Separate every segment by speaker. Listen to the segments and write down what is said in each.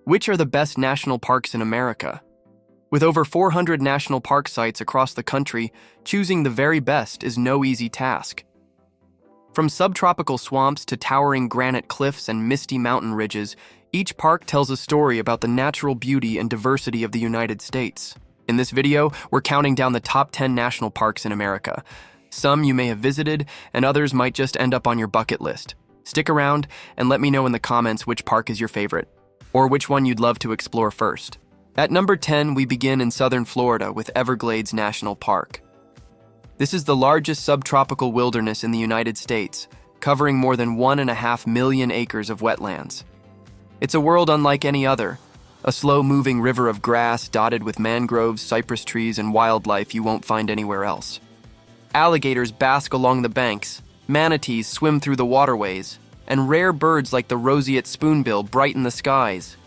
Speaker 1: Which are the best national parks in America? With over 400 national park sites across the country, choosing the very best is no easy task. From subtropical swamps to towering granite cliffs and misty mountain ridges, each park tells a story about the natural beauty and diversity of the United States. In this video, we're counting down the top 10 national parks in America. Some you may have visited, and others might just end up on your bucket list. Stick around and let me know in the comments which park is your favorite, or which one you'd love to explore first. At number 10, we begin in southern Florida with Everglades National Park. This is the largest subtropical wilderness in the United States, covering more than 1.5 million acres of wetlands. It's a world unlike any other, a slow-moving river of grass dotted with mangroves, cypress trees, and wildlife you won't find anywhere else. Alligators bask along the banks, manatees swim through the waterways, and rare birds like the roseate spoonbill brighten the skies.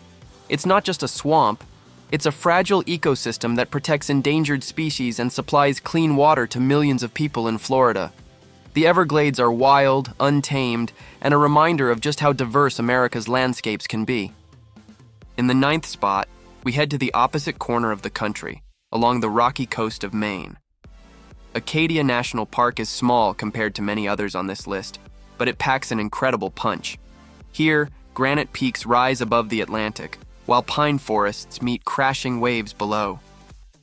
Speaker 1: It's not just a swamp, it's a fragile ecosystem that protects endangered species and supplies clean water to millions of people in Florida. The Everglades are wild, untamed, and a reminder of just how diverse America's landscapes can be. In the 9th spot, we head to the opposite corner of the country, along the rocky coast of Maine. Acadia National Park is small compared to many others on this list, but it packs an incredible punch. Here, granite peaks rise above the Atlantic, while pine forests meet crashing waves below.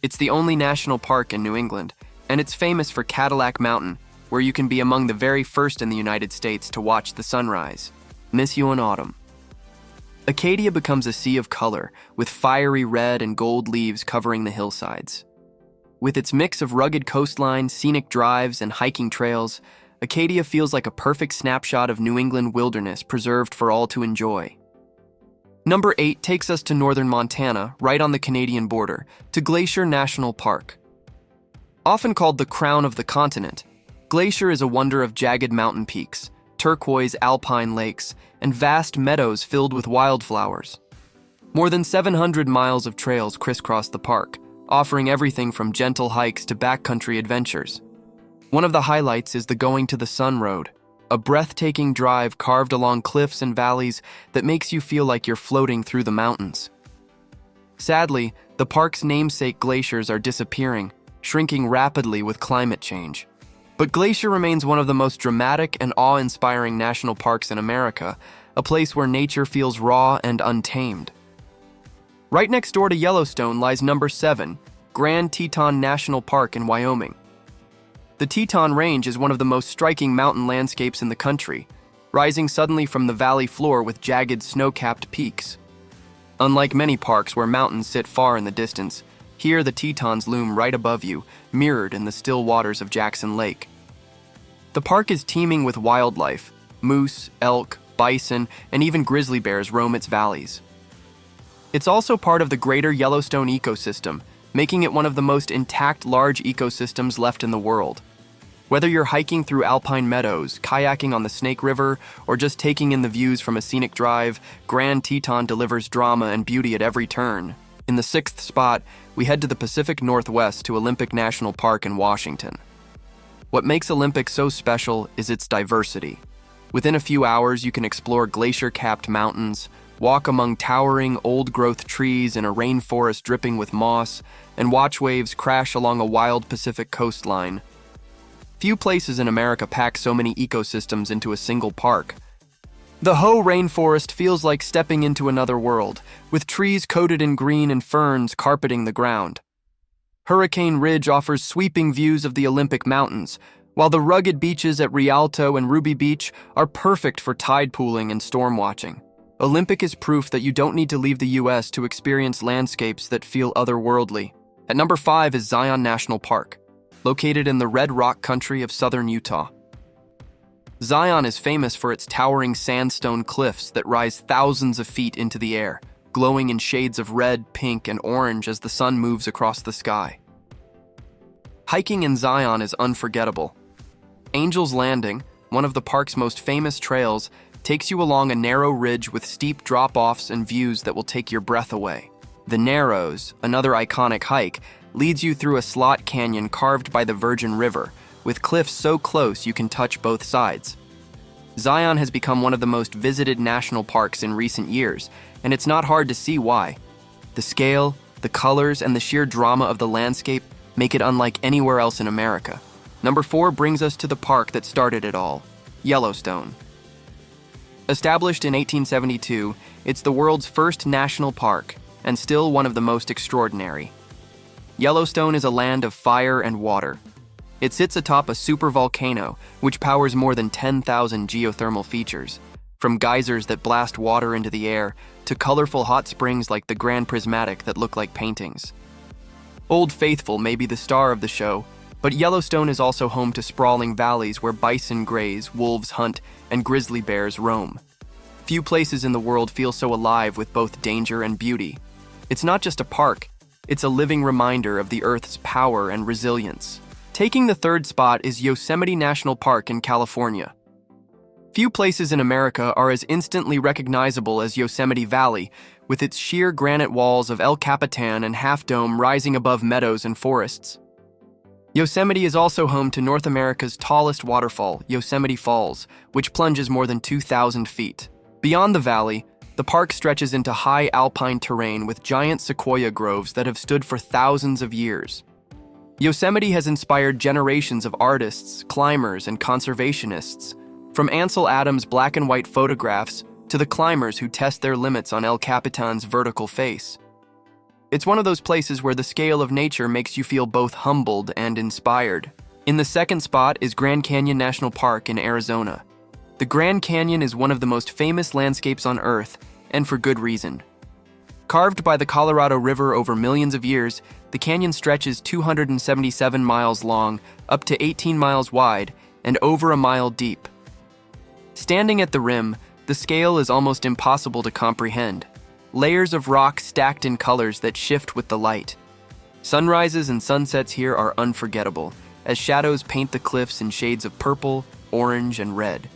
Speaker 1: It's the only national park in New England, and it's famous for Cadillac Mountain, where you can be among the very first in the United States to watch the sunrise. Miss you in autumn. Acadia becomes a sea of color, with fiery red and gold leaves covering the hillsides. With its mix of rugged coastline, scenic drives, and hiking trails, Acadia feels like a perfect snapshot of New England wilderness preserved for all to enjoy. Number 8 takes us to northern Montana, right on the Canadian border, to Glacier National Park. Often called the crown of the continent, Glacier is a wonder of jagged mountain peaks, turquoise alpine lakes, and vast meadows filled with wildflowers. More than 700 miles of trails crisscross the park, offering everything from gentle hikes to backcountry adventures. One of the highlights is the Going to the Sun Road, a breathtaking drive carved along cliffs and valleys that makes you feel like you're floating through the mountains. Sadly, the park's namesake glaciers are disappearing, shrinking rapidly with climate change. But Glacier remains one of the most dramatic and awe-inspiring national parks in America, a place where nature feels raw and untamed. Right next door to Yellowstone lies number 7, Grand Teton National Park in Wyoming. The Teton Range is one of the most striking mountain landscapes in the country, rising suddenly from the valley floor with jagged snow-capped peaks. Unlike many parks where mountains sit far in the distance, here the Tetons loom right above you, mirrored in the still waters of Jackson Lake. The park is teeming with wildlife. Moose, elk, bison, and even grizzly bears roam its valleys. It's also part of the greater Yellowstone ecosystem, making it one of the most intact large ecosystems left in the world. Whether you're hiking through alpine meadows, kayaking on the Snake River, or just taking in the views from a scenic drive, Grand Teton delivers drama and beauty at every turn. In the 6th spot, we head to the Pacific Northwest to Olympic National Park in Washington. What makes Olympic so special is its diversity. Within a few hours, you can explore glacier-capped mountains, walk among towering, old-growth trees in a rainforest dripping with moss, and watch waves crash along a wild Pacific coastline. Few places in America pack so many ecosystems into a single park. The Hoh rainforest feels like stepping into another world, with trees coated in green and ferns carpeting the ground. Hurricane Ridge offers sweeping views of the Olympic Mountains, while the rugged beaches at Rialto and Ruby Beach are perfect for tide pooling and storm watching. Olympic is proof that you don't need to leave the U.S. to experience landscapes that feel otherworldly. At number 5 is Zion National Park, located in the Red Rock country of southern Utah. Zion is famous for its towering sandstone cliffs that rise thousands of feet into the air, glowing in shades of red, pink, and orange as the sun moves across the sky. Hiking in Zion is unforgettable. Angel's Landing, one of the park's most famous trails, takes you along a narrow ridge with steep drop-offs and views that will take your breath away. The Narrows, another iconic hike, leads you through a slot canyon carved by the Virgin River, with cliffs so close you can touch both sides. Zion has become one of the most visited national parks in recent years, and it's not hard to see why. The scale, the colors, and the sheer drama of the landscape make it unlike anywhere else in America. Number 4 brings us to the park that started it all, Yellowstone. Established in 1872, it's the world's first national park, and still one of the most extraordinary. Yellowstone is a land of fire and water. It sits atop a supervolcano, which powers more than 10,000 geothermal features, from geysers that blast water into the air to colorful hot springs like the Grand Prismatic that look like paintings. Old Faithful may be the star of the show, but Yellowstone is also home to sprawling valleys where bison graze, wolves hunt, and grizzly bears roam. Few places in the world feel so alive with both danger and beauty. It's not just a park, it's a living reminder of the Earth's power and resilience. Taking the 3rd spot is Yosemite National Park in California. Few places in America are as instantly recognizable as Yosemite Valley, with its sheer granite walls of El Capitan and Half Dome rising above meadows and forests. Yosemite is also home to North America's tallest waterfall, Yosemite Falls, which plunges more than 2,000 feet. Beyond the valley, the park stretches into high alpine terrain with giant sequoia groves that have stood for thousands of years. Yosemite has inspired generations of artists, climbers, and conservationists, from Ansel Adams' black and white photographs to the climbers who test their limits on El Capitan's vertical face. It's one of those places where the scale of nature makes you feel both humbled and inspired. In the 2nd spot is Grand Canyon National Park in Arizona. The Grand Canyon is one of the most famous landscapes on Earth, and for good reason. Carved by the Colorado River over millions of years, the canyon stretches 277 miles long, up to 18 miles wide, and over a mile deep. Standing at the rim, the scale is almost impossible to comprehend. Layers of rock stacked in colors that shift with the light. Sunrises and sunsets here are unforgettable, as shadows paint the cliffs in shades of purple, orange, and red.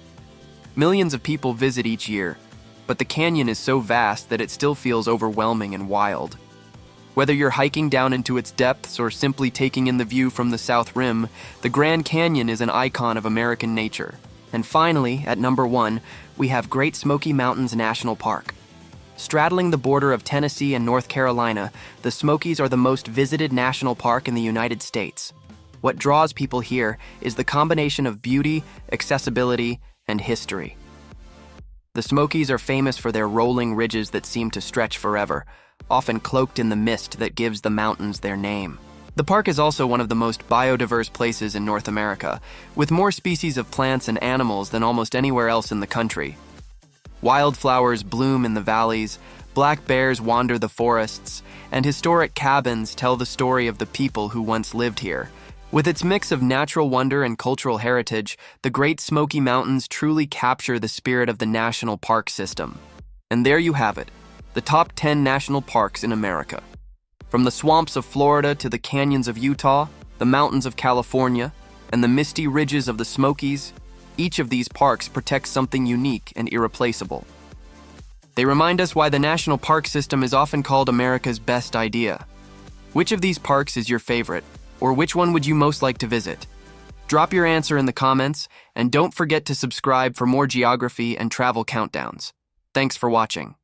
Speaker 1: Millions of people visit each year, but the canyon is so vast that it still feels overwhelming and wild. Whether you're hiking down into its depths or simply taking in the view from the South Rim, the Grand Canyon is an icon of American nature. And finally, at number 1, we have Great Smoky Mountains National Park. Straddling the border of Tennessee and North Carolina, the Smokies are the most visited national park in the United States. What draws people here is the combination of beauty, accessibility, and history. The Smokies are famous for their rolling ridges that seem to stretch forever, often cloaked in the mist that gives the mountains their name. The park is also one of the most biodiverse places in North America, with more species of plants and animals than almost anywhere else in the country. Wildflowers bloom in the valleys, black bears wander the forests, and historic cabins tell the story of the people who once lived here. With its mix of natural wonder and cultural heritage, the Great Smoky Mountains truly capture the spirit of the national park system. And there you have it, the top 10 national parks in America. From the swamps of Florida to the canyons of Utah, the mountains of California, and the misty ridges of the Smokies, each of these parks protects something unique and irreplaceable. They remind us why the national park system is often called America's best idea. Which of these parks is your favorite, or which one would you most like to visit? Drop your answer in the comments, and don't forget to subscribe for more geography and travel countdowns. Thanks for watching.